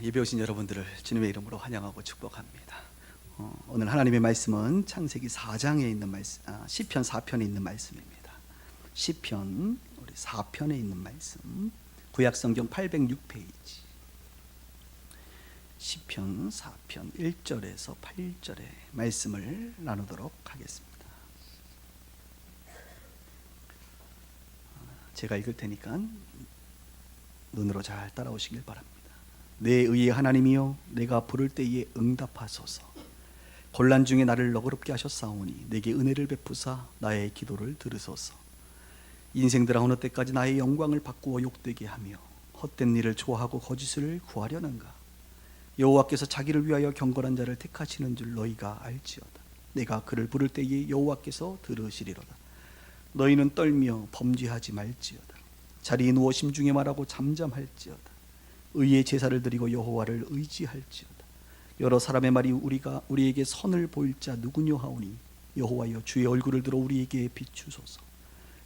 예배 오신 여러분들을 주님의 이름으로 환영하고 축복합니다. 오늘 하나님의 말씀은 창세기 4장에 있는 말씀, 시편 4편에 있는 말씀입니다. 시편 우리 4편에 있는 말씀, 구약성경 806페이지. 시편 4편 1절에서 8절의 말씀을 나누도록 하겠습니다. 제가 읽을 테니까 눈으로 잘 따라오시길 바랍니다. 내 의의 하나님이여, 내가 부를 때에 응답하소서. 곤란 중에 나를 너그럽게 하셨사오니 내게 은혜를 베푸사 나의 기도를 들으소서. 인생들아, 어느 때까지 나의 영광을 바꾸어 욕되게 하며 헛된 일을 좋아하고 거짓을 구하려는가? 여호와께서 자기를 위하여 경건한 자를 택하시는 줄 너희가 알지어다. 내가 그를 부를 때에 여호와께서 들으시리로다. 너희는 떨며 범죄하지 말지어다. 자리에 누워 심중에 말하고 잠잠할지어다. 의의 제사를 드리고 여호와를 의지할지어다. 여러 사람의 말이 우리에게 선을 보일 자 누구뇨 하오니 여호와여, 주의 얼굴을 들어 우리에게 비추소서.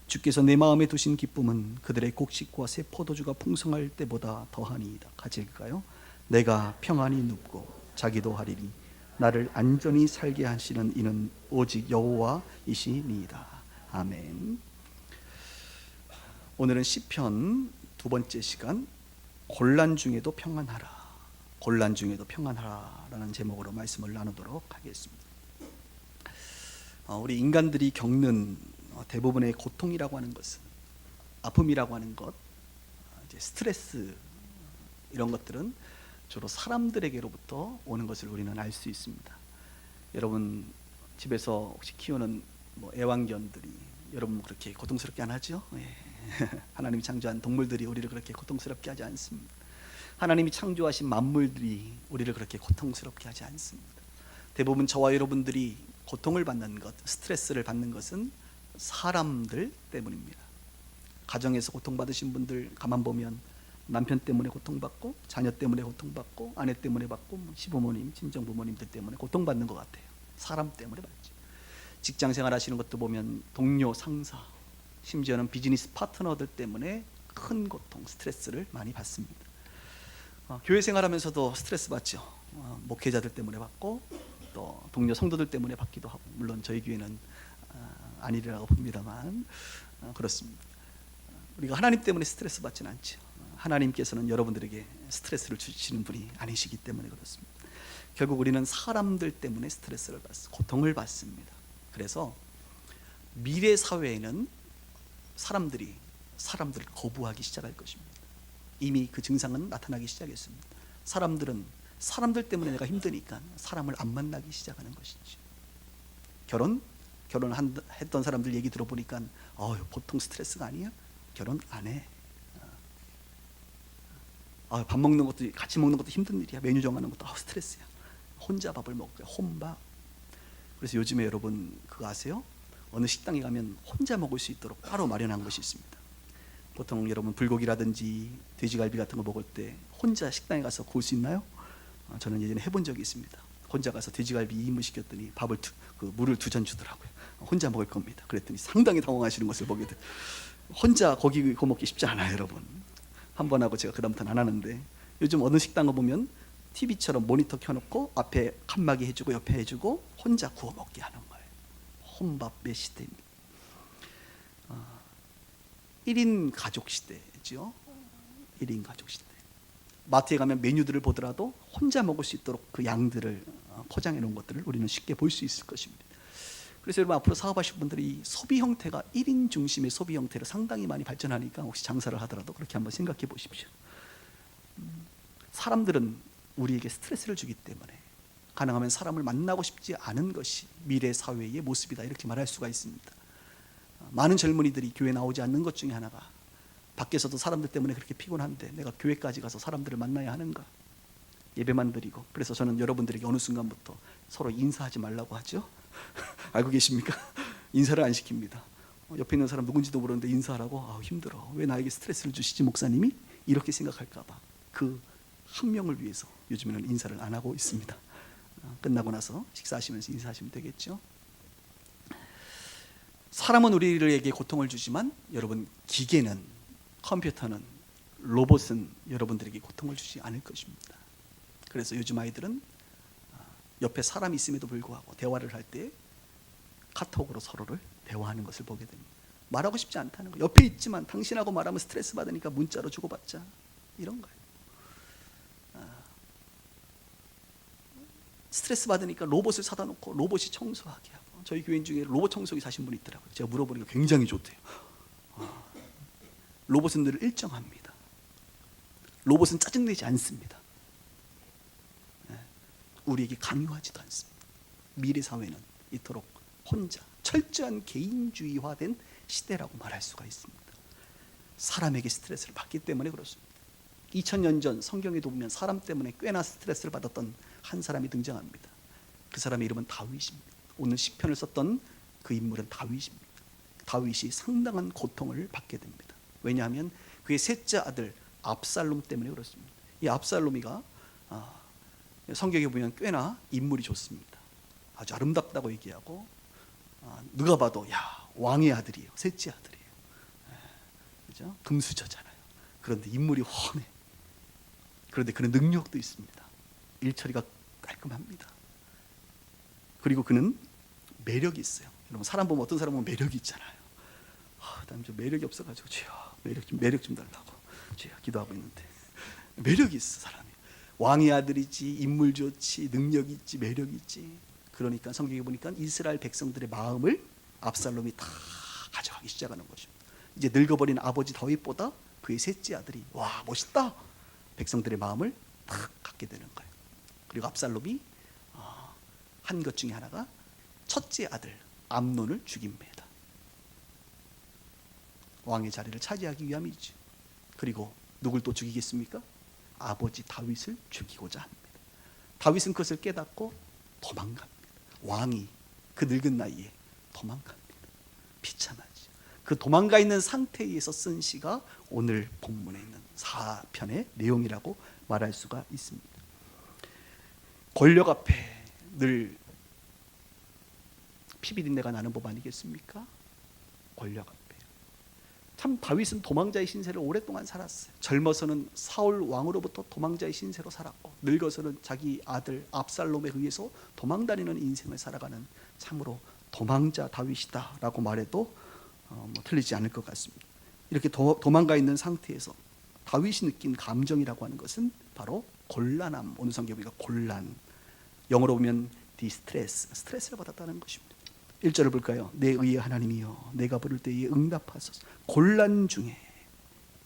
주께서 내 마음에 두신 기쁨은 그들의 곡식과 새 포도주가 풍성할 때보다 더하니이다. 같이 읽을까요? 내가 평안히 눕고 자기도 하리니 나를 안전히 살게 하시는 이는 오직 여호와이시니이다. 아멘. 오늘은 시편 두 번째 시간, 곤란 중에도 평안하라, 곤란 중에도 평안하라 라는 제목으로 말씀을 나누도록 하겠습니다. 우리 인간들이 겪는 대부분의 고통이라고 하는 것은, 아픔이라고 하는 것, 이제 스트레스, 이런 것들은 주로 사람들에게로부터 오는 것을 우리는 알 수 있습니다. 여러분 집에서 혹시 키우는 애완견들이 여러분 그렇게 고통스럽게 안 하죠? 예. 하나님이 창조한 동물들이 우리를 그렇게 고통스럽게 하지 않습니다. 하나님이 창조하신 만물들이 우리를 그렇게 고통스럽게 하지 않습니다. 대부분 저와 여러분들이 고통을 받는 것, 스트레스를 받는 것은 사람들 때문입니다. 가정에서 고통받으신 분들 가만 보면 남편 때문에 고통받고, 자녀 때문에 고통받고, 아내 때문에 받고, 시부모님, 친정부모님들 때문에 고통받는 것 같아요. 사람 때문에 받죠. 직장생활 하시는 것도 보면 동료, 상사, 심지어는 비즈니스 파트너들 때문에 큰 고통, 스트레스를 많이 받습니다. 교회 생활하면서도 스트레스 받죠. 목회자들 때문에 받고, 또 동료 성도들 때문에 받기도 하고, 물론 저희 교회는 아니라고 봅니다만 그렇습니다. 우리가 하나님 때문에 스트레스 받지는 않죠. 하나님께서는 여러분들에게 스트레스를 주시는 분이 아니시기 때문에 그렇습니다. 결국 우리는 사람들 때문에 스트레스를 받습니다. 고통을 받습니다. 그래서 미래 사회에는 사람들을 거부하기 시작할 것입니다. 이미 그 증상은 나타나기 시작했습니다. 사람들 때문에 내가 힘드니까 사람을 안 만나기 시작하는 것이죠. 결혼했던 사람들 얘기 들어보니까 보통 스트레스가 아니야? 결혼 안 해. 밥 먹는 것도, 같이 먹는 것도 힘든 일이야. 메뉴 정하는 것도 스트레스야. 혼자 밥을 먹어요. 혼밥. 그래서 요즘에 여러분 그거 아세요? 어느 식당에 가면 혼자 먹을 수 있도록 따로 마련한 것이 있습니다. 보통 여러분 불고기라든지 돼지갈비 같은 거 먹을 때 혼자 식당에 가서 구울 수 있나요? 저는 예전에 해본 적이 있습니다. 혼자 가서 돼지갈비 2인분 시켰더니 물을 2잔 주더라고요. 혼자 먹을 겁니다. 그랬더니 상당히 당황하시는 것을 보게 돼. 혼자 고기 구워 먹기 쉽지 않아요, 여러분. 한 번 하고 제가 그다음부터는 안 하는데, 요즘 어느 식당 가보면 TV처럼 모니터 켜놓고 앞에 칸막이 해주고 옆에 해주고 혼자 구워 먹게 하는 거예요. 혼밥의 시대입니다. 1인 가족 시대죠. 1인 가족 시대. 마트에 가면 메뉴들을 보더라도 혼자 먹을 수 있도록 그 양들을 포장해 놓은 것들을 우리는 쉽게 볼 수 있을 것입니다. 그래서 여러분 앞으로 사업하실 분들이 소비 형태가 1인 중심의 소비 형태로 상당히 많이 발전하니까 혹시 장사를 하더라도 그렇게 한번 생각해 보십시오. 사람들은 우리에게 스트레스를 주기 때문에 가능하면 사람을 만나고 싶지 않은 것이 미래 사회의 모습이다, 이렇게 말할 수가 있습니다. 많은 젊은이들이 교회 나오지 않는 것 중에 하나가, 밖에서도 사람들 때문에 그렇게 피곤한데 내가 교회까지 가서 사람들을 만나야 하는가? 예배만 드리고. 그래서 저는 여러분들에게 어느 순간부터 서로 인사하지 말라고 하죠. 알고 계십니까? 인사를 안 시킵니다. 옆에 있는 사람 누군지도 모르는데 인사하라고? 힘들어. 왜 나에게 스트레스를 주시지 목사님이? 이렇게 생각할까 봐 그 한 명을 위해서 요즘에는 인사를 안 하고 있습니다. 끝나고 나서 식사하시면서 인사하시면 되겠죠. 사람은 우리에게 고통을 주지만 여러분, 기계는, 컴퓨터는, 로봇은 여러분들에게 고통을 주지 않을 것입니다. 그래서 요즘 아이들은 옆에 사람이 있음에도 불구하고 대화를 할 때 카톡으로 서로를 대화하는 것을 보게 됩니다. 말하고 싶지 않다는 거. 옆에 있지만 당신하고 말하면 스트레스 받으니까 문자로 주고받자, 이런 거예요. 스트레스 받으니까 로봇을 사다 놓고 로봇이 청소하게 하고. 저희 교인 중에 로봇 청소기 사신 분이 있더라고요. 제가 물어보니까 굉장히 좋대요. 로봇은 늘 일정합니다. 로봇은 짜증내지 않습니다. 우리에게 강요하지도 않습니다. 미래 사회는 이토록 혼자 철저한 개인주의화된 시대라고 말할 수가 있습니다. 사람에게 스트레스를 받기 때문에 그렇습니다. 2000년 전 성경에도 보면 사람 때문에 꽤나 스트레스를 받았던 한 사람이 등장합니다. 그 사람의 이름은 다윗입니다. 오늘 시편을 썼던 그 인물은 다윗입니다. 다윗이 상당한 고통을 받게 됩니다. 왜냐하면 그의 셋째 아들 압살롬 때문에 그렇습니다. 이 압살롬이가 성경에 보면 꽤나 인물이 좋습니다. 아주 아름답다고 얘기하고, 누가 봐도 야, 왕의 아들이에요. 셋째 아들이에요. 그죠? 금수저잖아요. 그런데 인물이 훤해. 그런데 그는 능력도 있습니다. 일처리가 깔끔합니다. 그리고 그는 매력이 있어요. 여러분, 사람 보면 어떤 사람 보면 매력이 있잖아요. 난 좀 매력이 없어가지고 주여 매력 좀 달라고 주여 기도하고 있는데, 매력이 있어 사람이. 왕의 아들이지, 인물 좋지, 능력 있지, 매력 있지. 그러니까 성경에 보니까 이스라엘 백성들의 마음을 압살롬이 다 가져가기 시작하는 것입니다. 이제 늙어버린 아버지 다윗보다 그의 셋째 아들이 와 멋있다, 백성들의 마음을 다 갖게 되는 거예요. 그리고 압살롬이 한 것 중에 하나가 첫째 아들 암논을 죽입니다. 왕의 자리를 차지하기 위함이죠. 그리고 누굴 또 죽이겠습니까? 아버지 다윗을 죽이고자 합니다. 다윗은 그것을 깨닫고 도망갑니다. 왕이 그 늙은 나이에 도망갑니다. 비참하죠. 그 도망가 있는 상태에서 쓴 시가 오늘 본문에 있는 4편의 내용이라고 말할 수가 있습니다. 권력 앞에 늘 피비린내가 나는 법 아니겠습니까? 권력 앞에. 참 다윗은 도망자의 신세를 오랫동안 살았어요. 젊어서는 사울 왕으로부터 도망자의 신세로 살았고, 늙어서는 자기 아들 압살롬에 의해서 도망다니는 인생을 살아가는 참으로 도망자 다윗이다라고 말해도 틀리지 않을 것 같습니다. 이렇게 도망가 있는 상태에서 다윗이 느낀 감정이라고 하는 것은 바로 곤란함. 오늘 성경에 보니까 곤란, 영어로 보면 디스트레스, 스트레스를 받았다는 것입니다. 1절을 볼까요? 내 의의 하나님이여 내가 부를 때에 응답하소서. 곤란 중에,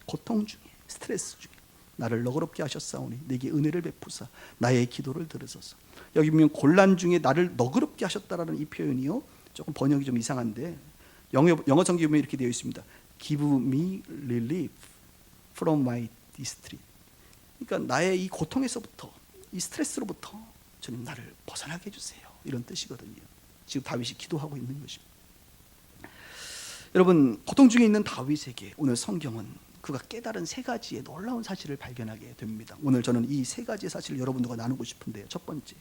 고통 중에, 스트레스 중에 나를 너그럽게 하셨사오니 내게 은혜를 베푸사 나의 기도를 들으소서. 여기 보면 곤란 중에 나를 너그럽게 하셨다라는 이 표현이요, 조금 번역이 좀 이상한데 영어 성경에 보면 이렇게 되어 있습니다. Give me relief from my distress. 그러니까 나의 이 고통에서부터, 이 스트레스로부터 주님 나를 벗어나게 해주세요, 이런 뜻이거든요. 지금 다윗이 기도하고 있는 것입니다. 여러분, 고통 중에 있는 다윗에게 오늘 성경은 그가 깨달은 세 가지의 놀라운 사실을 발견하게 됩니다. 오늘 저는 이 세 가지의 사실을 여러분들과 나누고 싶은데요. 첫 번째,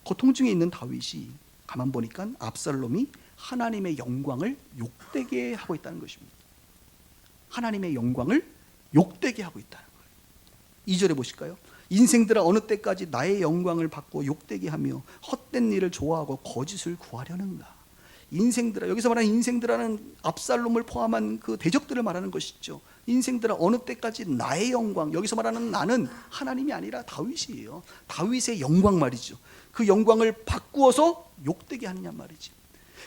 고통 중에 있는 다윗이 가만 보니까 압살롬이 하나님의 영광을 욕되게 하고 있다는 것입니다. 하나님의 영광을 욕되게 하고 있다는 거예요. 2절에 보실까요? 인생들아 어느 때까지 나의 영광을 받고 욕되게 하며 헛된 일을 좋아하고 거짓을 구하려는가. 인생들아, 여기서 말하는 인생들아는 압살롬을 포함한 그 대적들을 말하는 것이죠. 인생들아 어느 때까지 나의 영광, 여기서 말하는 나는 하나님이 아니라 다윗이에요. 다윗의 영광 말이죠. 그 영광을 바꾸어서 욕되게 하느냐 말이죠.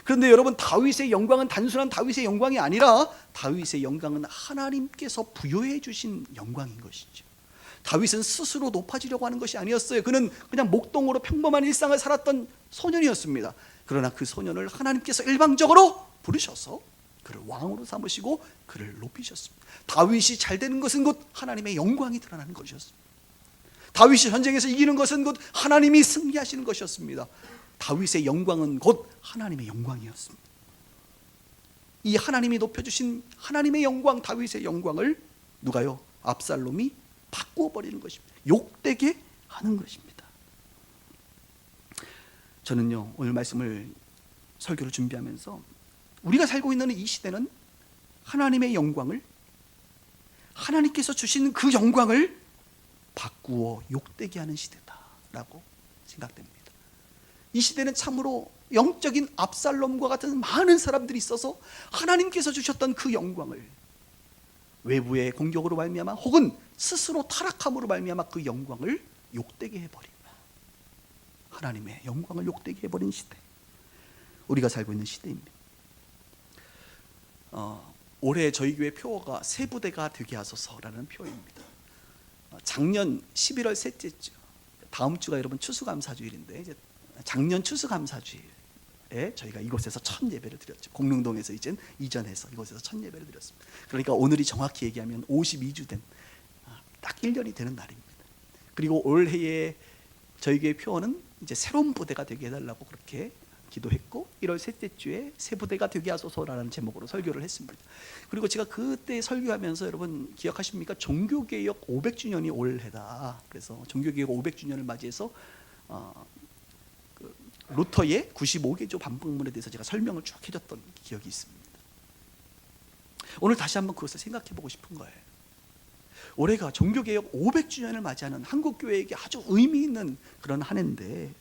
그런데 여러분, 다윗의 영광은 단순한 다윗의 영광이 아니라 다윗의 영광은 하나님께서 부여해 주신 영광인 것이죠. 다윗은 스스로 높아지려고 하는 것이 아니었어요. 그는 그냥 목동으로 평범한 일상을 살았던 소년이었습니다. 그러나 그 소년을 하나님께서 일방적으로 부르셔서 그를 왕으로 삼으시고 그를 높이셨습니다. 다윗이 잘 되는 것은 곧 하나님의 영광이 드러나는 것이었습니다. 다윗이 전쟁에서 이기는 것은 곧 하나님이 승리하시는 것이었습니다. 다윗의 영광은 곧 하나님의 영광이었습니다. 이 하나님이 높여주신 하나님의 영광, 다윗의 영광을 누가요? 압살롬이 바꾸어 버리는 것입니다. 욕되게 하는 것입니다. 저는요, 오늘 말씀을, 설교를 준비하면서 우리가 살고 있는 이 시대는 하나님의 영광을 하나님께서 주신 그 영광을 바꾸어 욕되게 하는 시대다라고 생각됩니다. 이 시대는 참으로 영적인 압살롬과 같은 많은 사람들이 있어서 하나님께서 주셨던 그 영광을 외부의 공격으로 말미암아 혹은 스스로 타락함으로 말미암아 그 영광을 욕되게 해버린, 하나님의 영광을 욕되게 해버린 시대, 우리가 살고 있는 시대입니다. 올해 저희 교회 표어가 새 부대가 되게 하소서라는 표어입니다. 작년 11월 셋째 주, 다음 주가 여러분 추수감사주일인데 이제 작년 추수감사주일에 저희가 이곳에서 첫 예배를 드렸죠. 공릉동에서 이전해서 이곳에서 첫 예배를 드렸습니다. 그러니까 오늘이 정확히 얘기하면 52주 된 딱 1년이 되는 날입니다. 그리고 올해에 저희 교회 표어는 이제 새로운 부대가 되게 해달라고 그렇게 기도했고 1월 셋째 주에 새 부대가 되게 하소서라는 제목으로 설교를 했습니다. 그리고 제가 그때 설교하면서 여러분 기억하십니까? 종교개혁 500주년이 올해다. 그래서 종교개혁 500주년을 맞이해서 루터의 95개조 반복문에 대해서 제가 설명을 쭉 해줬던 기억이 있습니다. 오늘 다시 한번 그것을 생각해 보고 싶은 거예요. 올해가 종교개혁 500주년을 맞이하는 한국교회에게 아주 의미 있는 그런 한 해인데,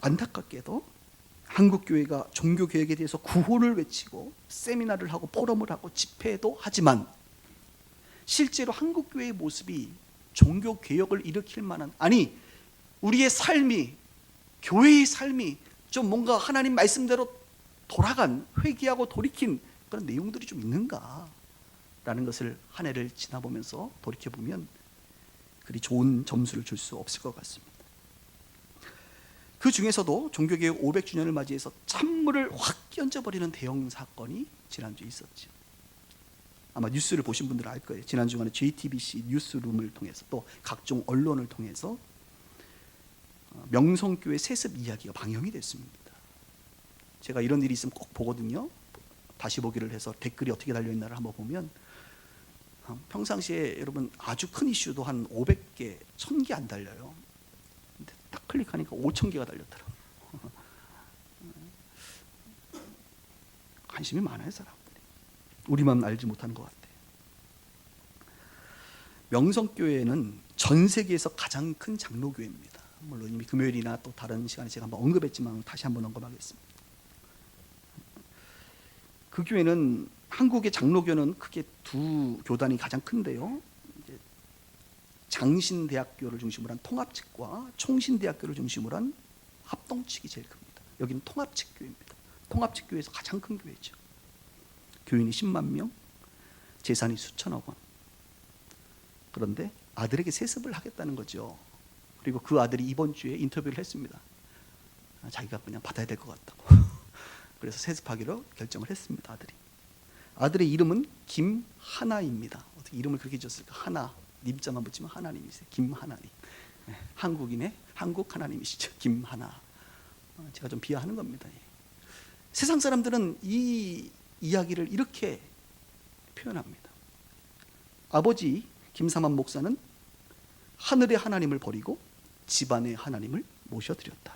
안타깝게도 한국교회가 종교개혁에 대해서 구호를 외치고 세미나를 하고 포럼을 하고 집회도 하지만 실제로 한국교회의 모습이 종교개혁을 일으킬 만한, 아니 우리의 삶이, 교회의 삶이 좀 뭔가 하나님 말씀대로 돌아간, 회개하고 돌이킨 그런 내용들이 좀 있는가 라는 것을 한 해를 지나보면서 돌이켜보면 그리 좋은 점수를 줄 수 없을 것 같습니다. 그 중에서도 종교개혁 500주년을 맞이해서 찬물을 확 끼얹어버리는 대형 사건이 지난주에 있었죠. 아마 뉴스를 보신 분들은 알 거예요. 지난 주간에 JTBC 뉴스룸을 통해서 또 각종 언론을 통해서 명성교회 세습 이야기가 방영이 됐습니다. 제가 이런 일이 있으면 꼭 보거든요. 다시 보기를 해서 댓글이 어떻게 달려있나를 한번 보면 평상시에 여러분 아주 큰 이슈도 한 500개, 1000개 안 달려요. 근데 딱 클릭하니까 5000개가 달렸더라고요. 관심이 많아요, 사람들이. 우리만 알지 못하는 것 같아요. 명성교회는 전 세계에서 가장 큰 장로교회입니다. 물론 이미 금요일이나 또 다른 시간에 제가 한번 언급했지만 다시 한번 언급하겠습니다. 그 교회는, 한국의 장로교는 크게 두 교단이 가장 큰데요. 이제 장신대학교를 중심으로 한 통합측과 총신대학교를 중심으로 한 합동측이 제일 큽니다. 여기는 통합측교회입니다. 통합측교회에서 가장 큰 교회죠. 교인이 10만 명, 재산이 수천억 원. 그런데 아들에게 세습을 하겠다는 거죠. 그리고 그 아들이 이번 주에 인터뷰를 했습니다. 자기가 그냥 받아야 될 것 같다고. 그래서 세습하기로 결정을 했습니다. 아들의 이름은 김하나입니다. 어떻게 이름을 그렇게 지었을까? 하나, 님자만 붙이면 하나님이세요. 김하나님. 한국인의 한국 하나님이시죠. 김하나. 제가 좀 비하하는 겁니다. 세상 사람들은 이 이야기를 이렇게 표현합니다. 아버지 김삼환 목사는 하늘의 하나님을 버리고 집안의 하나님을 모셔드렸다.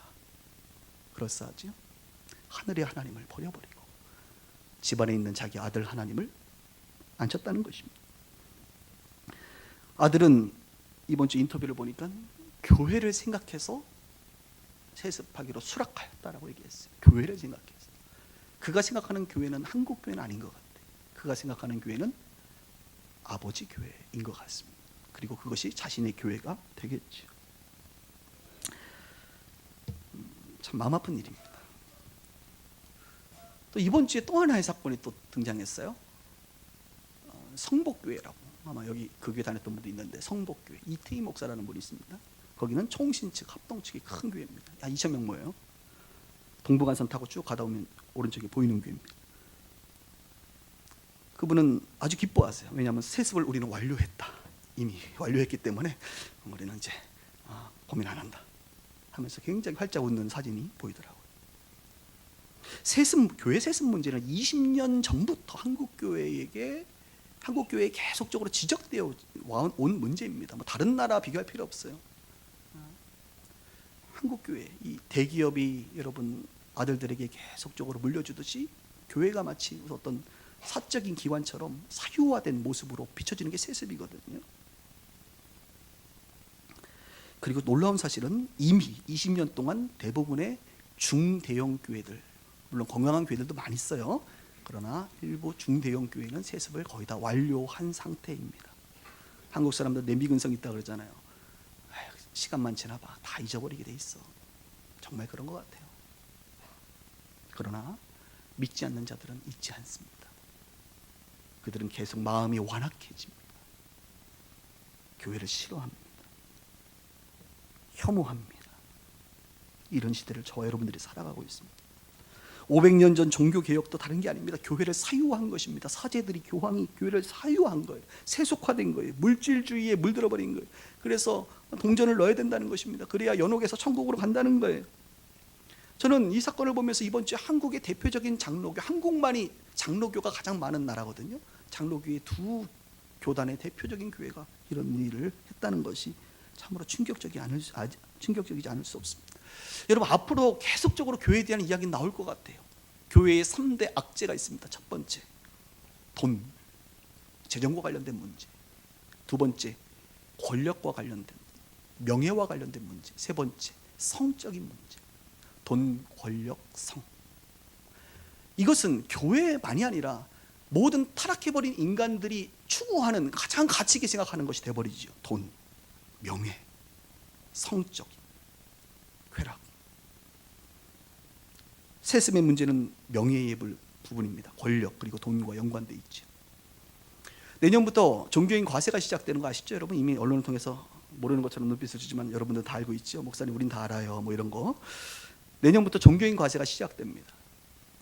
그럴싸하죠? 하늘의 하나님을 버려버리고 집안에 있는 자기 아들 하나님을 앉혔다는 것입니다. 아들은 이번 주 인터뷰를 보니까 교회를 생각해서 세습하기로 수락하였다라고 얘기했어요. 교회를 생각해서. 그가 생각하는 교회는 한국 교회는 아닌 것 같아요. 그가 생각하는 교회는 아버지 교회인 것 같습니다. 그리고 그것이 자신의 교회가 되겠죠. 참 마음 아픈 일입니다. 또 이번 주에 또 하나의 사건이 또 등장했어요. 성복교회라고, 아마 여기 그 교회 다녔던 분도 있는데, 성복교회 이태희 목사라는 분이 있습니다. 거기는 총신측, 합동측이 큰 교회입니다. 2000명 모여요. 동부간선 타고 쭉 가다 오면 오른쪽에 보이는 교회입니다. 그분은 아주 기뻐하세요. 왜냐하면 세습을 우리는 완료했다. 이미 완료했기 때문에 우리는 이제 고민 안 한다 하면서 굉장히 활짝 웃는 사진이 보이더라고요. 교회 세습 문제는 20년 전부터 한국교회에 계속적으로 지적되어 온 문제입니다. 뭐 다른 나라 비교할 필요 없어요. 한국교회, 이 대기업이 여러분 아들들에게 계속적으로 물려주듯이 교회가 마치 어떤 사적인 기관처럼 사유화된 모습으로 비춰지는 게 세습이거든요. 그리고 놀라운 사실은 이미 20년 동안 대부분의 중대형 교회들, 물론 건강한 교회들도 많이 있어요. 그러나 일부 중대형 교회는 세습을 거의 다 완료한 상태입니다. 한국 사람들 내미근성 있다 그러잖아요. 시간만 지나봐 다 잊어버리게 돼 있어. 정말 그런 것 같아요. 그러나 믿지 않는 자들은 잊지 않습니다. 그들은 계속 마음이 완악해집니다. 교회를 싫어합니다. 혐오합니다. 이런 시대를 저와 여러분들이 살아가고 있습니다. 500년 전 종교개혁도 다른 게 아닙니다. 교회를 사유화한 것입니다. 사제들이 교황이 교회를 사유화한 거예요. 세속화된 거예요. 물질주의에 물들어버린 거예요. 그래서 동전을 넣어야 된다는 것입니다. 그래야 연옥에서 천국으로 간다는 거예요. 저는 이 사건을 보면서 이번 주에 한국의 대표적인 장로교, 한국만이 장로교가 가장 많은 나라거든요. 장로교의 두 교단의 대표적인 교회가 이런 일을 했다는 것이 참으로 충격적이지 않을 수 없습니다. 여러분, 앞으로 계속적으로 교회에 대한 이야기는 나올 것 같아요. 교회의 3대 악재가 있습니다. 첫 번째, 돈, 재정과 관련된 문제. 두 번째, 권력과 관련된, 명예와 관련된 문제. 세 번째, 성적인 문제. 돈, 권력, 성. 이것은 교회만이 아니라 모든 타락해버린 인간들이 추구하는 가장 가치 있게 생각하는 것이 되어버리죠. 돈, 명예, 성적인 쾌락. 세습의 문제는 명예의 부분입니다. 권력 그리고 돈과 연관되어 있죠. 내년부터 종교인 과세가 시작되는 거 아시죠? 여러분 이미 언론을 통해서 모르는 것처럼 눈빛을 주지만 여러분들 다 알고 있죠. 목사님 우린 다 알아요. 뭐 이런 거. 내년부터 종교인 과세가 시작됩니다.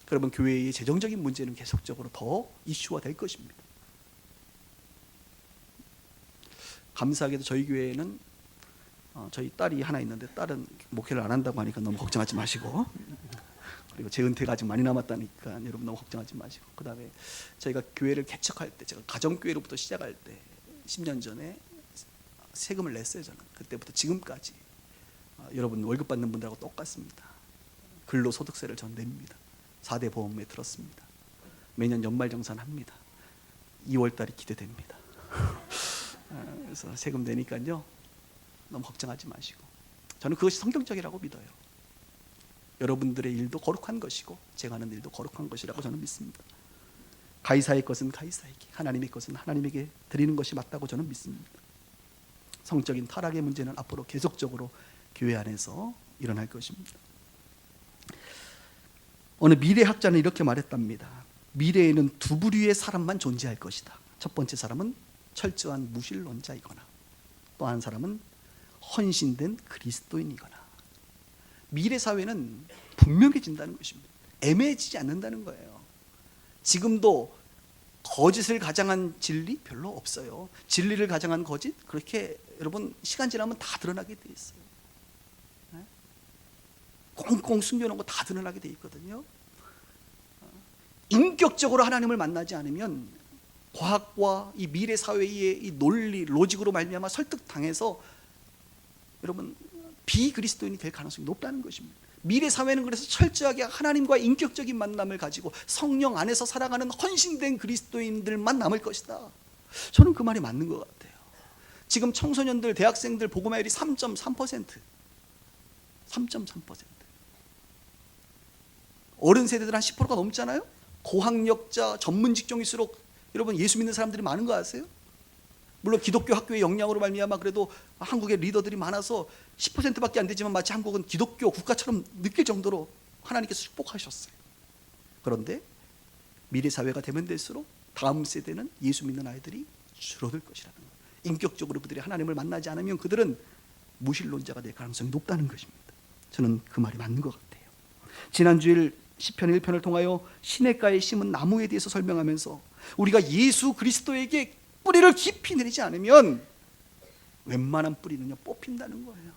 그러면 교회의 재정적인 문제는 계속적으로 더 이슈화 될 것입니다. 감사하게도 저희 교회에는 저희 딸이 하나 있는데 딸은 목회를 안 한다고 하니까 너무 걱정하지 마시고, 그리고 제 은퇴가 아직 많이 남았다니까 여러분 너무 걱정하지 마시고, 그 다음에 저희가 교회를 개척할 때, 제가 가정교회로부터 시작할 때 10년 전에 세금을 냈어요. 저는 그때부터 지금까지 여러분 월급 받는 분들하고 똑같습니다. 근로소득세를 전 냅니다. 4대 보험에 들었습니다. 매년 연말정산합니다. 2월달이 기대됩니다. 그래서 세금 내니까요 너무 걱정하지 마시고, 저는 그것이 성경적이라고 믿어요. 여러분들의 일도 거룩한 것이고 제가 하는 일도 거룩한 것이라고 저는 믿습니다. 가이사의 것은 가이사에게, 하나님의 것은 하나님에게 드리는 것이 맞다고 저는 믿습니다. 성적인 타락의 문제는 앞으로 계속적으로 교회 안에서 일어날 것입니다. 어느 미래학자는 이렇게 말했답니다. 미래에는 두 부류의 사람만 존재할 것이다. 첫 번째 사람은 철저한 무신론자이거나 또 한 사람은 헌신된 그리스도인이거나. 미래 사회는 분명해진다는 것입니다. 애매해지지 않는다는 거예요. 지금도 거짓을 가장한 진리 별로 없어요. 진리를 가장한 거짓 그렇게 여러분 시간 지나면 다 드러나게 돼 있어요. 꽁꽁 숨겨놓은 거 다 드러나게 돼 있거든요. 인격적으로 하나님을 만나지 않으면 과학과 이 미래 사회의 이 논리, 로직으로 말미암아 설득당해서 여러분 비그리스도인이 될 가능성이 높다는 것입니다. 미래 사회는 그래서 철저하게 하나님과 인격적인 만남을 가지고 성령 안에서 살아가는 헌신된 그리스도인들만 남을 것이다. 저는 그 말이 맞는 것 같아요. 지금 청소년들, 대학생들 복음화율이 3.3%. 3.3%. 어른 세대들 한 10%가 넘잖아요. 고학력자, 전문 직종일수록 여러분 예수 믿는 사람들이 많은 거 아세요? 물론 기독교 학교의 영향으로 말미암아 그래도 한국의 리더들이 많아서 10%밖에 안 되지만 마치 한국은 기독교 국가처럼 느낄 정도로 하나님께서 축복하셨어요. 그런데 미래 사회가 되면 될수록 다음 세대는 예수 믿는 아이들이 줄어들 것이라는 거예요. 인격적으로 그들이 하나님을 만나지 않으면 그들은 무신론자가 될 가능성이 높다는 것입니다. 저는 그 말이 맞는 것 같아요. 지난주일 시편 1편을 통하여 시냇가에 심은 나무에 대해서 설명하면서 우리가 예수 그리스도에게 뿌리를 깊이 내리지 않으면 웬만한 뿌리는요 뽑힌다는 거예요.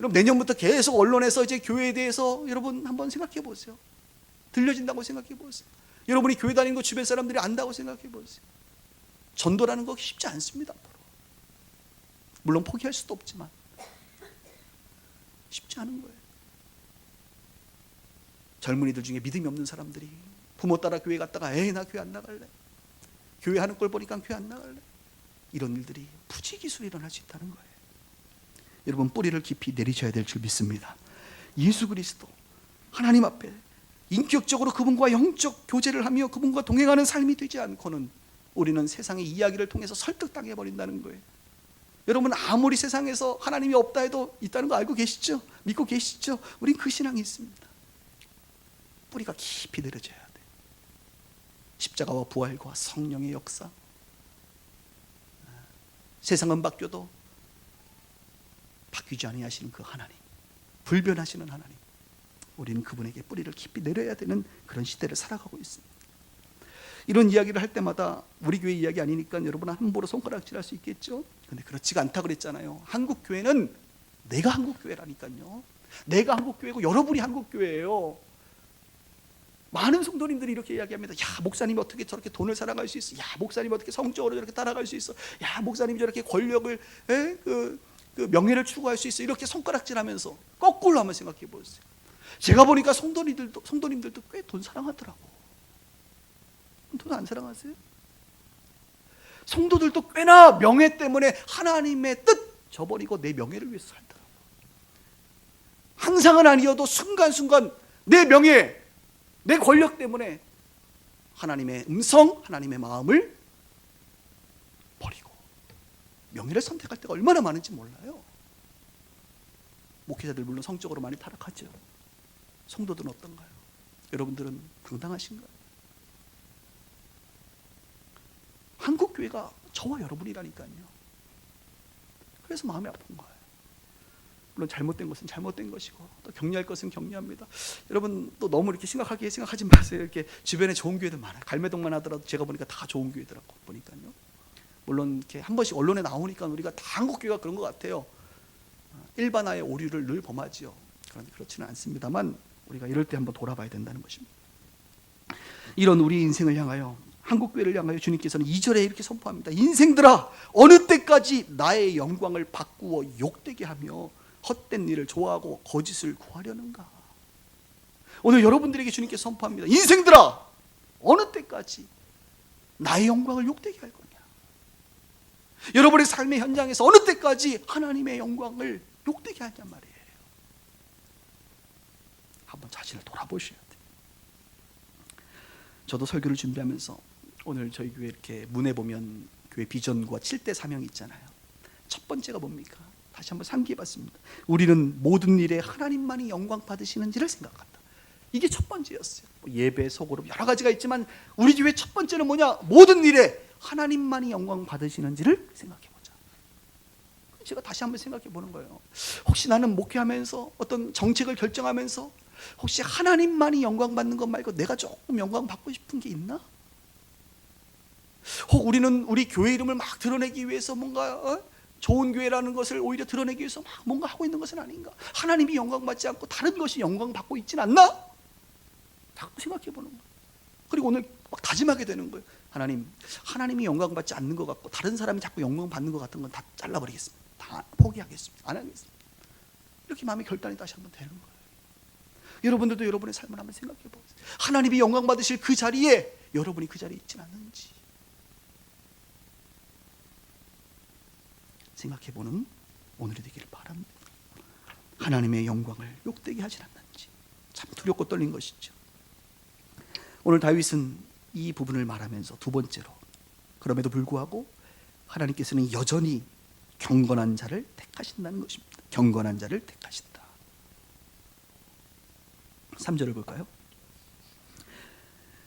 여러분 내년부터 계속 언론에서 이제 교회에 대해서 여러분 한번 생각해 보세요. 들려진다고 생각해 보세요. 여러분이 교회 다니는 거 주변 사람들이 안다고 생각해 보세요. 전도라는 거 쉽지 않습니다. 앞으로. 물론 포기할 수도 없지만 쉽지 않은 거예요. 젊은이들 중에 믿음이 없는 사람들이 부모 따라 교회 갔다가 에이 나 교회 안 나갈래, 교회 하는 꼴 보니까 교회 안 나갈래, 이런 일들이 부지기수로 일어날 수 있다는 거예요. 여러분, 뿌리를 깊이 내리셔야 될 줄 믿습니다. 예수 그리스도 하나님 앞에 인격적으로 그분과 영적 교제를 하며 그분과 동행하는 삶이 되지 않고는 우리는 세상의 이야기를 통해서 설득당해 버린다는 거예요. 여러분, 아무리 세상에서 하나님이 없다 해도 있다는 거 알고 계시죠? 믿고 계시죠? 우린 그 신앙이 있습니다. 뿌리가 깊이 내려져야 돼. 십자가와 부활과 성령의 역사, 세상은 바뀌어도 바뀌지 아니하시는 그 하나님, 불변하시는 하나님, 우리는 그분에게 뿌리를 깊이 내려야 되는 그런 시대를 살아가고 있습니다. 이런 이야기를 할 때마다 우리 교회 이야기 아니니까 여러분은 함부로 손가락질할 수 있겠죠. 근데 그렇지가 않다 그랬잖아요. 한국 교회는 내가 한국 교회라니까요. 내가 한국 교회고 여러분이 한국 교회예요. 많은 성도님들이 이렇게 이야기합니다. 야, 목사님이 어떻게 저렇게 돈을 살아갈 수 있어? 야, 목사님이 어떻게 성적으로 저렇게 따라갈 수 있어? 야, 목사님이 저렇게 권력을 그 명예를 추구할 수 있어? 이렇게 손가락질하면서 거꾸로 한번 생각해 보세요. 제가 보니까 성도님들도 꽤 돈 사랑하더라고. 돈 안 사랑하세요? 성도들도 꽤나 명예 때문에 하나님의 뜻 저버리고 내 명예를 위해서 살더라고. 항상은 아니어도 순간순간 내 명예, 내 권력 때문에 하나님의 음성, 하나님의 마음을 버리고 명예를 선택할 때가 얼마나 많은지 몰라요. 목회자들 물론 성적으로 많이 타락하죠. 성도들은 어떤가요? 여러분들은 당당하신가요? 한국 교회가 저와 여러분이라니까요. 그래서 마음이 아픈 거예요. 물론 잘못된 것은 잘못된 것이고 또 격려할 것은 격려합니다. 여러분, 또 너무 이렇게 심각하게 생각하지 마세요. 이렇게 주변에 좋은 교회들 많아요. 갈매동만 하더라도 제가 보니까 다 좋은 교회더라고 보니까요. 물론 이렇게 한 번씩 언론에 나오니까 우리가 다 한국 교회가 그런 것 같아요. 일반화의 오류를 늘 범하지요. 그런데 그렇지는 않습니다만 우리가 이럴 때 한번 돌아봐야 된다는 것입니다. 이런 우리 인생을 향하여, 한국 교회를 향하여 주님께서는 2절에 이렇게 선포합니다. 인생들아, 어느 때까지 나의 영광을 바꾸어 욕되게 하며 헛된 일을 좋아하고 거짓을 구하려는가. 오늘 여러분들에게 주님께서 선포합니다. 인생들아, 어느 때까지 나의 영광을 욕되게 할 거냐. 여러분의 삶의 현장에서 어느 때까지 하나님의 영광을 욕되게 하냔 말이에요. 한번 자신을 돌아보셔야 돼요. 저도 설교를 준비하면서 오늘 저희 교회 이렇게 문에 보면 교회 비전과 7대 사명이 있잖아요. 첫 번째가 뭡니까? 다시 한번 상기해봤습니다. 우리는 모든 일에 하나님만이 영광 받으시는지를 생각한다. 이게 첫 번째였어요. 예배, 소그룹 여러 가지가 있지만 우리 교회 첫 번째는 뭐냐? 모든 일에 하나님만이 영광 받으시는지를 생각해보자. 제가 다시 한번 생각해보는 거예요. 혹시 나는 목회하면서 어떤 정책을 결정하면서 혹시 하나님만이 영광 받는 것 말고 내가 조금 영광 받고 싶은 게 있나? 혹 우리는 우리 교회 이름을 막 드러내기 위해서 뭔가 좋은 교회라는 것을 오히려 드러내기 위해서 막 뭔가 하고 있는 것은 아닌가? 하나님이 영광 받지 않고 다른 것이 영광 받고 있진 않나? 자꾸 생각해 보는 거예요. 그리고 오늘 막 다짐하게 되는 거예요. 하나님이 영광 받지 않는 것 같고 다른 사람이 자꾸 영광 받는 것 같은 건 다 잘라버리겠습니다. 다 포기하겠습니다. 안 하겠습니다. 이렇게 마음의 결단이 다시 한번 되는 거예요. 여러분들도 여러분의 삶을 한번 생각해 보세요. 하나님이 영광 받으실 그 자리에 여러분이 그 자리에 있지 않는지 생각해보는 오늘이 되기를 바랍니다. 하나님의 영광을 욕되게 하지 않는지 참 두렵고 떨린 것이죠. 오늘 다윗은 이 부분을 말하면서 두 번째로, 그럼에도 불구하고 하나님께서는 여전히 경건한 자를 택하신다는 것입니다. 경건한 자를 택하신다. 3절을 볼까요?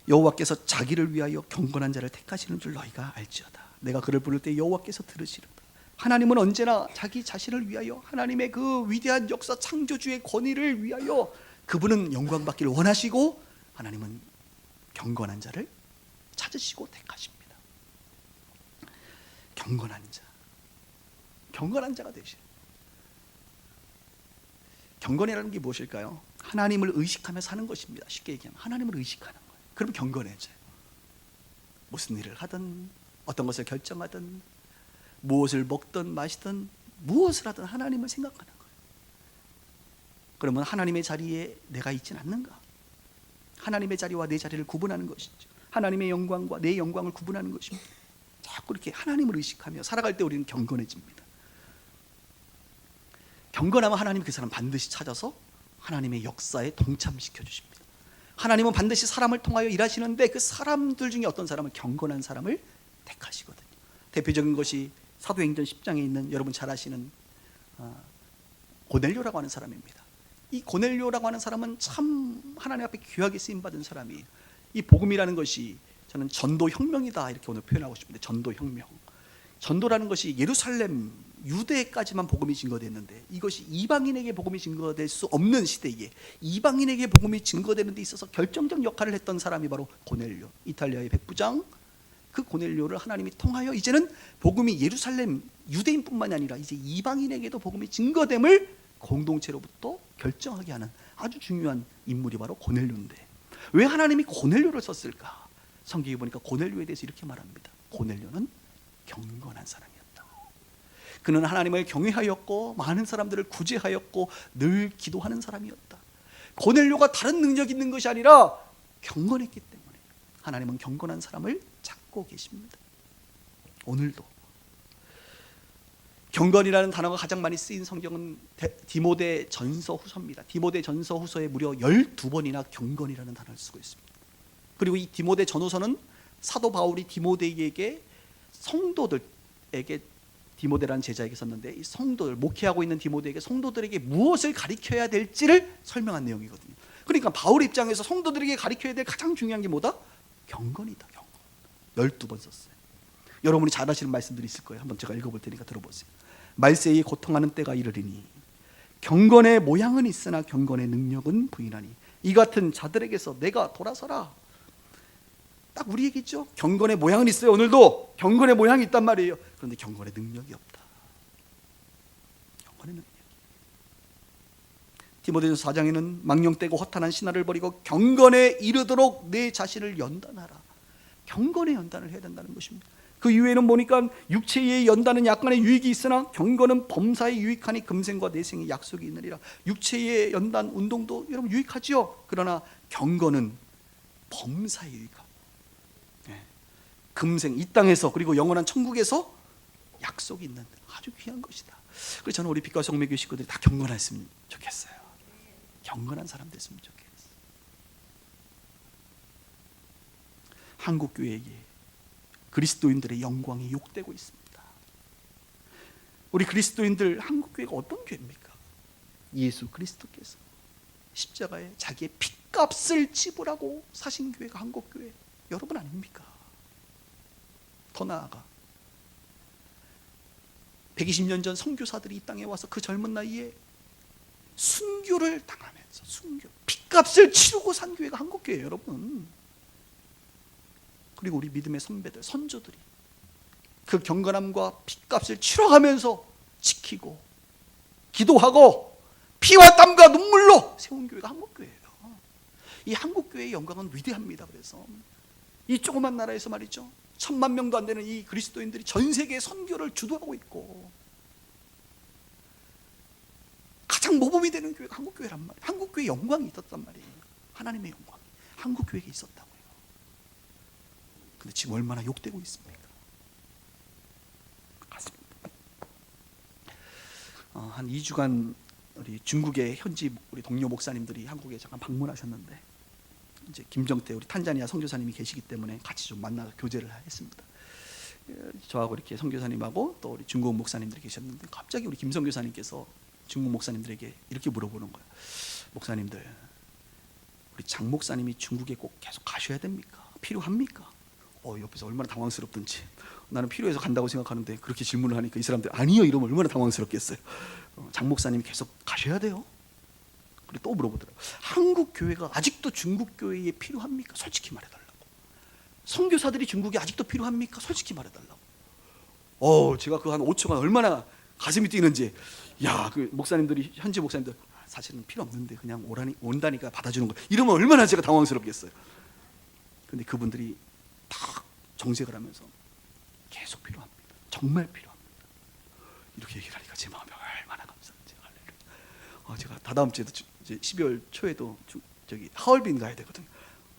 여호와께서 자기를 위하여 경건한 자를 택하시는 줄 너희가 알지어다. 내가 그를 부를 때 여호와께서 들으시리로다. 하나님은 언제나 자기 자신을 위하여, 하나님의 그 위대한 역사 창조주의 권위를 위하여 그분은 영광받기를 원하시고 하나님은 경건한 자를 찾으시고 택하십니다. 경건한 자, 경건한 자가 되시라. 경건이라는 게 무엇일까요? 하나님을 의식하며 사는 것입니다. 쉽게 얘기하면 하나님을 의식하는 거예요. 그럼 경건해져요. 무슨 일을 하든 어떤 것을 결정하든 무엇을 먹든 마시든 무엇을 하든 하나님을 생각하는 거예요. 그러면 하나님의 자리에 내가 있진 않는가? 하나님의 자리와 내 자리를 구분하는 것이죠. 하나님의 영광과 내 영광을 구분하는 것입니다. 자꾸 이렇게 하나님을 의식하며 살아갈 때 우리는 경건해집니다. 경건하면 하나님 그 사람 반드시 찾아서 하나님의 역사에 동참시켜 주십니다. 하나님은 반드시 사람을 통하여 일하시는데 그 사람들 중에 어떤 사람을, 경건한 사람을 택하시거든요. 대표적인 것이 사도행전 10장에 있는 여러분 잘 아시는 고넬료라고 하는 사람입니다. 이 고넬료라고 하는 사람은 참 하나님 앞에 귀하게 쓰임받은 사람이에요. 이 복음이라는 것이 저는 전도혁명이다 이렇게 오늘 표현하고 싶은데, 전도혁명, 전도라는 것이 예루살렘 유대까지만 복음이 증거됐는데 이것이 이방인에게 복음이 증거될 수 없는 시대에 이방인에게 복음이 증거되는 데 있어서 결정적 역할을 했던 사람이 바로 고넬료, 이탈리아의 백부장. 그 고넬료를 하나님이 통하여 이제는 복음이 예루살렘 유대인뿐만이 아니라 이제 이방인에게도 복음이 증거됨을 공동체로부터 결정하게 하는 아주 중요한 인물이 바로 고넬료인데, 왜 하나님이 고넬료를 썼을까? 성경에 보니까 고넬료에 대해서 이렇게 말합니다. 고넬료는 경건한 사람이었다. 그는 하나님을 경외하였고 많은 사람들을 구제하였고 늘 기도하는 사람이었다. 고넬료가 다른 능력이 있는 것이 아니라 경건했기 때문에 하나님은 경건한 사람을 찾고 계십니다. 오늘도 경건이라는 단어가 가장 많이 쓰인 성경은 디모데 전서 후서입니다. 디모데 전서 후서에 무려 12번이나 경건이라는 단어를 쓰고 있습니다. 그리고 이 디모데 전후서는 사도 바울이 디모데에게 성도들에게, 디모데라는 제자에게 썼는데 이 성도들, 목회하고 있는 디모데에게 성도들에게 무엇을 가르쳐야 될지를 설명한 내용이거든요. 그러니까 바울 입장에서 성도들에게 가르쳐야 될 가장 중요한 게 뭐다? 경건이다. 경건. 12번 썼어요. 여러분이 잘 아시는 말씀들이 있을 거예요. 한번 제가 읽어볼 테니까 들어보세요. 말세에 고통하는 때가 이르리니 경건의 모양은 있으나 경건의 능력은 부인하니 이 같은 자들에게서 내가 돌아서라. 딱 우리 얘기죠. 경건의 모양은 있어요. 오늘도 경건의 모양이 있단 말이에요. 그런데 경건의 능력이 없다. 경건의 능력. 디모데전서 4장에는 망령되고 허탄한 신화를 버리고 경건에 이르도록 내 자신을 연단하라. 경건의 연단을 해야 된다는 것입니다. 그 이후에는 보니까 육체의 연단은 약간의 유익이 있으나 경건은 범사에 유익하니 금생과 내생의 약속이 있느니라. 육체의 연단 운동도 여러분 유익하지요. 그러나 경건은 범사에 유익하고 금생, 이 땅에서 그리고 영원한 천국에서 약속이 있는 아주 귀한 것이다. 그래서 저는 우리 빛과 성매교회 식구들이 다 경건했으면 좋겠어요. 경건한 사람 됐으면 좋겠어요. 한국 교회에 그리스도인들의 영광이 욕되고 있습니다. 우리 그리스도인들, 한국 교회가 어떤 교회입니까? 예수 그리스도께서 십자가에 자기의 핏값을 지불하고 사신 교회가 한국 교회 여러분 아닙니까? 더 나아가 120년 전 선교사들이 이 땅에 와서 그 젊은 나이에 순교를 당하면서 순교, 핏값을 치르고 산 교회가 한국 교회예요, 여러분. 그리고 우리 믿음의 선배들, 선조들이 그 경건함과 핏값을 치러가면서 지키고 기도하고 피와 땀과 눈물로 세운 교회가 한국교회예요. 이 한국교회의 영광은 위대합니다. 그래서 이 조그만 나라에서 말이죠, 1000만 명도 안 되는 이 그리스도인들이 전 세계의 선교를 주도하고 있고 가장 모범이 되는 교회가 한국교회란 말이에요. 한국교회의 영광이 있었단 말이에요. 하나님의 영광이 한국교회에 있었다고요. 근데 지금 얼마나 욕되고 있습니까? 한 2주간 우리 중국의 현지 우리 동료 목사님들이 한국에 잠깐 방문하셨는데, 이제 김정태 우리 탄자니아 선교사님이 계시기 때문에 같이 좀 만나서 교제를 했습니다. 저하고 이렇게 선교사님하고 또 우리 중국 목사님들이 계셨는데, 갑자기 우리 김 선교사님께서 중국 목사님들에게 이렇게 물어보는 거예요. 목사님들, 우리 장 목사님이 중국에 꼭 계속 가셔야 됩니까? 필요합니까? 옆에서 얼마나 당황스럽던지, 나는 필요해서 간다고 생각하는데 그렇게 질문을 하니까 이 사람들 아니요 이러면 얼마나 당황스럽겠어요. 장 목사님이 계속 가셔야 돼요? 그리고 또 물어보더라고요. 한국 교회가 아직도 중국 교회에 필요합니까? 솔직히 말해달라고. 선교사들이 중국에 아직도 필요합니까? 솔직히 말해달라고. 제가 그 한 5초간 얼마나 가슴이 뛰는지. 그 목사님들이, 현지 목사님들, 사실은 필요 없는데 그냥 온다니까 받아주는 거, 이러면 얼마나 제가 당황스럽겠어요. 근데 그분들이 딱 정색을 하면서 계속 필요합니다, 정말 필요합니다, 이렇게 얘기를 하니까 제 마음이 얼마나 감사한지. 할렐루야. 제가 다다음 주에도 이제 12월 초에도 저기 하얼빈 가야 되거든요.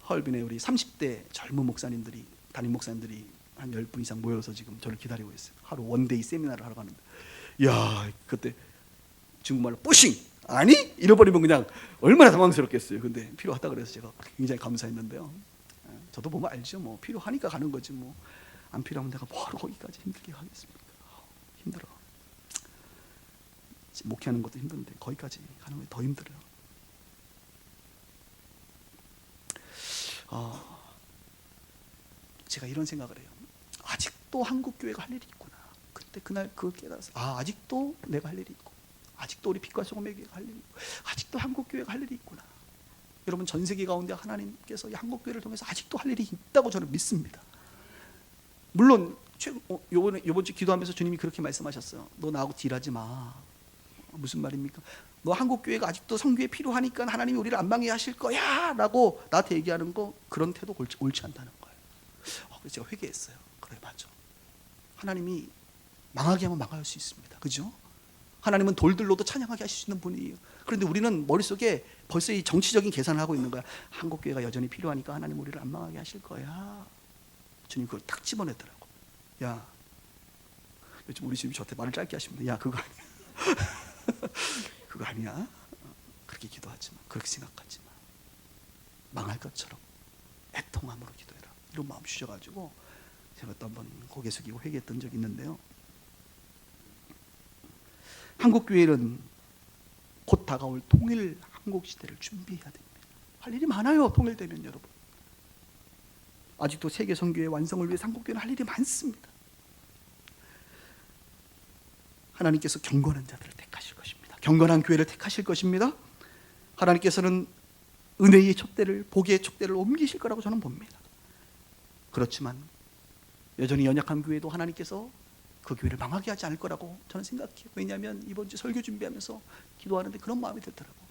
하얼빈에 우리 30대 젊은 목사님들이, 담임 목사님들이 한 10분 이상 모여서 지금 저를 기다리고 있어요. 하루 원데이 세미나를 하러 가는데, 야, 그때 중국말로 뿌싱! 아니? 잃어버리면 그냥 얼마나 당황스럽겠어요. 근데 필요하다 그래서 제가 굉장히 감사했는데요. 저도 보면 알죠. 뭐 필요하니까 가는 거지, 뭐 안 필요하면 내가 뭐하러 거기까지 힘들게 가겠습니까? 힘들어. 목회하는 것도 힘든데 거기까지 가는 게 더 힘들어요. 제가 이런 생각을 해요. 아직도 한국 교회가 할 일이 있구나. 그때 그날 그걸 깨달았어요. 아직도 내가 할 일이 있고, 아직도 우리 빛과 소금의 교회가 할 일이 있고, 아직도 한국 교회가 할 일이 있구나. 여러분, 전 세계 가운데 하나님께서 이 한국 교회를 통해서 아직도 할 일이 있다고 저는 믿습니다. 물론 요번 주 기도하면서 주님이 그렇게 말씀하셨어요. 너 나하고 딜하지 마. 무슨 말입니까? 너 한국 교회가 아직도 성교에 필요하니까 하나님이 우리를 안 망해하실 거야 라고 나한테 얘기하는 거, 그런 태도 옳지 않다는 거예요. 그래서 제가 회개했어요. 그래, 맞아. 하나님이 망하게 하면 망할 수 있습니다. 그죠? 하나님은 돌들로도 찬양하게 하실 수 있는 분이에요. 그런데 우리는 머릿속에 벌써 이 정치적인 계산을 하고 있는 거야. 한국 교회가 여전히 필요하니까 하나님 우리를 안 망하게 하실 거야. 주님 그걸 딱 집어내더라고. 야, 요즘 우리 주님이 저한테 말을 짧게 하십니다. 야, 그거 아니야. 그거 아니야. 그렇게 기도하지 마. 그렇게 생각하지 마. 망할 것처럼 애통함으로 기도해라. 이런 마음 주셔가지고 제가 또 한번 고개 숙이고 회개했던 적이 있는데요. 한국 교회는 곧 다가올 통일 한국 시대를 준비해야 됩니다. 할 일이 많아요. 통일되면 여러분. 아직도 세계 선교의 완성을 위해 한국 교회는 할 일이 많습니다. 하나님께서 경건한 자들을 택하실 것입니다. 경건한 교회를 택하실 것입니다. 하나님께서는 은혜의 촛대를, 복의 촛대를 옮기실 거라고 저는 봅니다. 그렇지만 여전히 연약한 교회도 하나님께서 그 교회를 망하게 하지 않을 거라고 저는 생각해요. 왜냐하면 이번 주 설교 준비하면서 기도하는데 그런 마음이 들더라고요.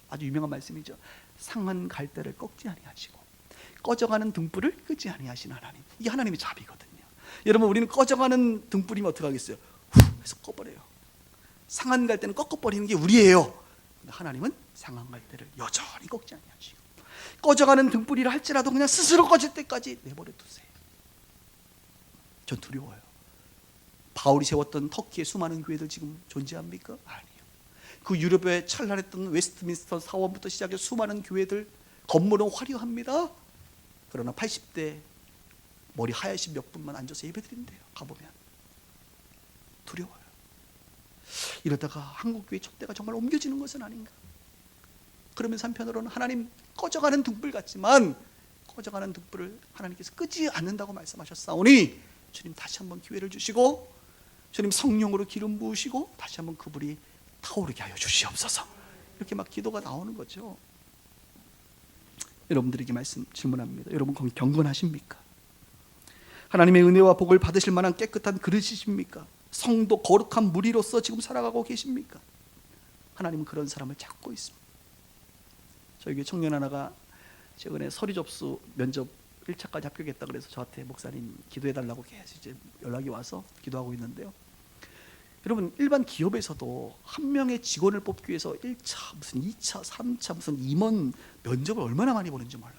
아주 유명한 말씀이죠. 상한 갈대를 꺾지 아니하시고 꺼져가는 등불을 끄지 아니하시는 하나님. 이게 하나님의 자비거든요. 여러분, 우리는 꺼져가는 등불이면 어떻게 하겠어요? 후 해서 꺼버려요. 상한 갈대는 꺾어버리는 게 우리예요. 하나님은 상한 갈대를 여전히 꺾지 아니하시고 꺼져가는 등불이라 할지라도 그냥 스스로 꺼질 때까지 내버려 두세요. 전 두려워요. 바울이 세웠던 터키의 수많은 교회들 지금 존재합니까? 아니요. 그 유럽에 찬란했던 웨스트민스터 사원부터 시작해서 수많은 교회들, 건물은 화려합니다. 그러나 80대 머리 하얗신 몇 분만 앉아서 예배드린대요. 가보면 두려워요. 이러다가 한국교회 촛대가 정말 옮겨지는 것은 아닌가. 그러면서 한편으로는 하나님 꺼져가는 등불 같지만 꺼져가는 등불을 하나님께서 끄지 않는다고 말씀하셨사오니 주님 다시 한번 기회를 주시고 주님 성령으로 기름 부으시고 다시 한번 그 불이 타오르게 하여 주시옵소서. 이렇게 막 기도가 나오는 거죠. 여러분들에게 질문합니다. 여러분 경건하십니까? 하나님의 은혜와 복을 받으실 만한 깨끗한 그릇이십니까? 성도 거룩한 무리로서 지금 살아가고 계십니까? 하나님은 그런 사람을 찾고 있습니다. 저희 교회 청년 하나가 최근에 서류 접수 면접 1차까지 합격했다 그래서 저한테 목사님 기도해달라고 계속 이제 연락이 와서 기도하고 있는데요. 여러분, 일반 기업에서도 한 명의 직원을 뽑기 위해서 1차, 무슨 2차, 3차, 무슨 임원 면접을 얼마나 많이 보는지 몰라요.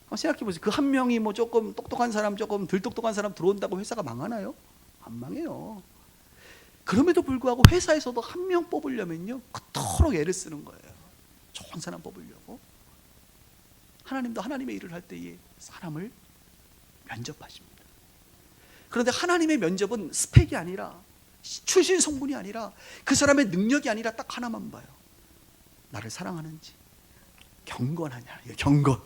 한번 생각해 보세요. 그 한 명이 뭐 조금 똑똑한 사람, 조금 덜 똑똑한 사람 들어온다고 회사가 망하나요? 안 망해요. 그럼에도 불구하고 회사에서도 한 명 뽑으려면요 그토록 애를 쓰는 거예요. 좋은 사람 뽑으려고. 하나님도 하나님의 일을 할 때에 사람을 면접하십니다. 그런데 하나님의 면접은 스펙이 아니라 출신 성분이 아니라 그 사람의 능력이 아니라 딱 하나만 봐요. 나를 사랑하는지, 경건하냐. 경건.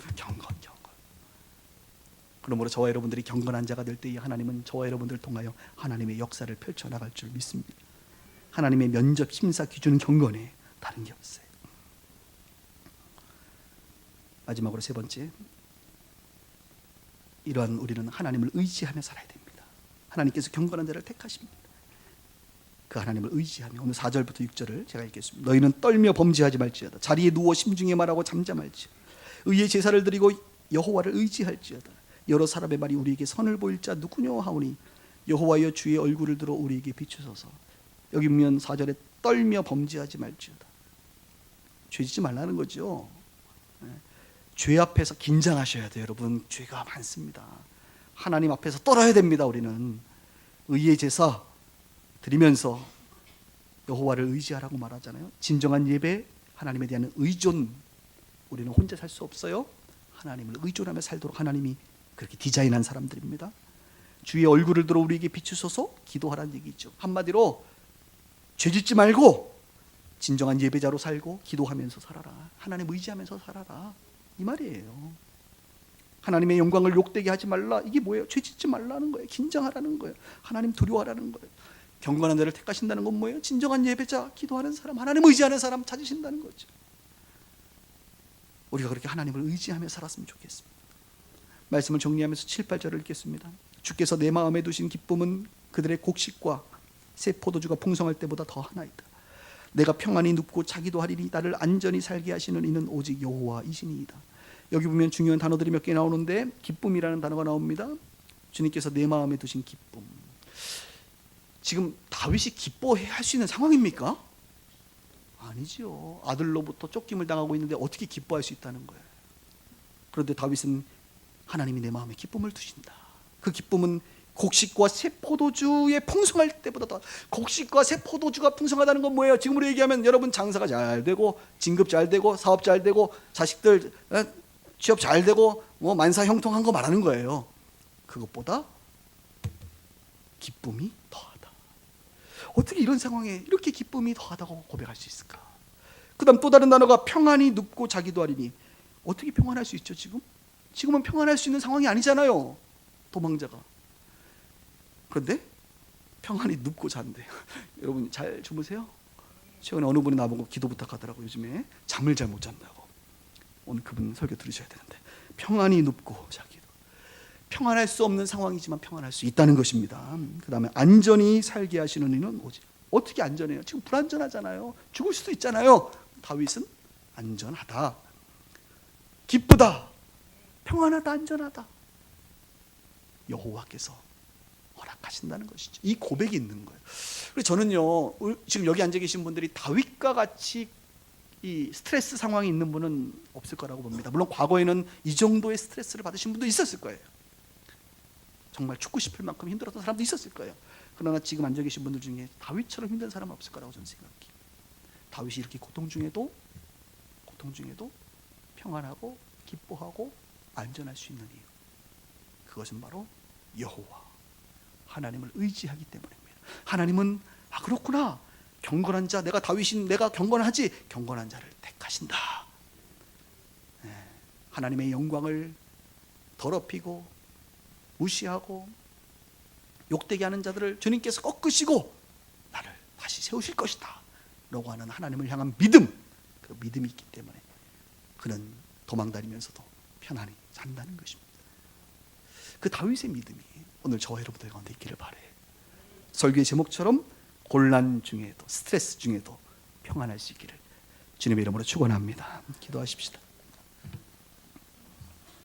그러므로 저와 여러분들이 경건한 자가 될 때에 하나님은 저와 여러분들을 통하여 하나님의 역사를 펼쳐나갈 줄 믿습니다. 하나님의 면접 심사 기준은 경건에 다른 게 없어요. 마지막으로 세 번째, 이러한 우리는 하나님을 의지하며 살아야 됩니다. 하나님께서 경건한 자를 택하십니다. 그 하나님을 의지하며, 오늘 4절부터 6절을 제가 읽겠습니다. 너희는 떨며 범죄하지 말지어다. 자리에 누워 심중에 말하고 잠잠할지어다. 의의 제사를 드리고 여호와를 의지할지어다. 여러 사람의 말이 우리에게 선을 보일 자 누구냐 하오니 여호와여 주의 얼굴을 들어 우리에게 비추소서. 여기 보면 4절에 떨며 범죄하지 말지어다. 죄짓지 말라는 거죠. 죄 앞에서 긴장하셔야 돼요. 여러분, 죄가 많습니다. 하나님 앞에서 떨어야 됩니다. 우리는 의의 제사 드리면서 여호와를 의지하라고 말하잖아요. 진정한 예배, 하나님에 대한 의존. 우리는 혼자 살 수 없어요. 하나님을 의존하며 살도록 하나님이 그렇게 디자인한 사람들입니다. 주의 얼굴을 들어 우리에게 비추소서 기도하라는 얘기죠. 한마디로 죄짓지 말고 진정한 예배자로 살고 기도하면서 살아라. 하나님 의지하면서 살아라. 이 말이에요. 하나님의 영광을 욕되게 하지 말라. 이게 뭐예요? 죄짓지 말라는 거예요. 긴장하라는 거예요. 하나님 두려워하라는 거예요. 경건한 자를 택하신다는 건 뭐예요? 진정한 예배자, 기도하는 사람, 하나님 의지하는 사람 찾으신다는 거죠. 우리가 그렇게 하나님을 의지하며 살았으면 좋겠습니다. 말씀을 정리하면서 7, 8절을 읽겠습니다. 주께서 내 마음에 두신 기쁨은 그들의 곡식과 새 포도주가 풍성할 때보다 더하나이다. 내가 평안히 눕고 자기도 하리니 나를 안전히 살게 하시는 이는 오직 여호와이시니이다. 여기 보면 중요한 단어들이 몇 개 나오는데 기쁨이라는 단어가 나옵니다. 주님께서 내 마음에 두신 기쁨. 지금 다윗이 기뻐해야 할 수 있는 상황입니까? 아니죠. 아들로부터 쫓김을 당하고 있는데 어떻게 기뻐할 수 있다는 거예요. 그런데 다윗은 하나님이 내 마음에 기쁨을 두신다. 그 기쁨은 곡식과 새 포도주의 풍성할 때보다 더. 곡식과 새 포도주가 풍성하다는 건 뭐예요? 지금으로 얘기하면 여러분 장사가 잘 되고 진급 잘 되고 사업 잘 되고 자식들 취업 잘 되고 뭐 만사 형통한 거 말하는 거예요. 그것보다 기쁨이 더하다. 어떻게 이런 상황에 이렇게 기쁨이 더하다고 고백할 수 있을까? 그 다음 또 다른 단어가 평안히 눕고 자기도 하리니. 어떻게 평안할 수 있죠? 지금은 평안할 수 있는 상황이 아니잖아요. 도망자가. 그런데 평안히 눕고 잔대요. 여러분 잘 주무세요? 최근에 어느 분이 나보고 기도 부탁하더라고요. 요즘에 잠을 잘 못 잔다고. 오늘 그분 설교 들으셔야 되는데, 평안히 눕고 자기도. 평안할 수 없는 상황이지만 평안할 수 있다는 것입니다. 그 다음에 안전히 살게 하시는 이는 오직. 어떻게 안전해요? 지금 불안전하잖아요. 죽을 수도 있잖아요. 다윗은 안전하다, 기쁘다, 평안하다, 안전하다. 여호와께서 허락하신다는 것이죠. 이 고백이 있는 거예요. 그래서 저는요, 지금 여기 앉아 계신 분들이 다윗과 같이 이 스트레스 상황이 있는 분은 없을 거라고 봅니다. 물론 과거에는 이 정도의 스트레스를 받으신 분도 있었을 거예요. 정말 죽고 싶을 만큼 힘들었던 사람도 있었을 거예요. 그러나 지금 앉아 계신 분들 중에 다윗처럼 힘든 사람은 없을 거라고 저는 생각해요. 다윗이 이렇게 고통 중에도 평안하고 기뻐하고 안전할 수 있는 이유, 그것은 바로 여호와 하나님을 의지하기 때문입니다. 하나님은 그렇구나, 경건한 자, 내가 다윗인 내가 경건하지, 경건한 자를 택하신다. 하나님의 영광을 더럽히고 무시하고 욕되게 하는 자들을 주님께서 꺾으시고 나를 다시 세우실 것이다 라고 하는 하나님을 향한 믿음, 그 믿음이 있기 때문에 그는 도망다니면서도 편안히 산다는 것입니다. 그 다윗의 믿음이 오늘 저와 여러분들 가운데 있기를 바라요. 설교의 제목처럼 곤란 중에도 스트레스 중에도 평안할 수 있기를 주님의 이름으로 축원합니다. 기도하십시다.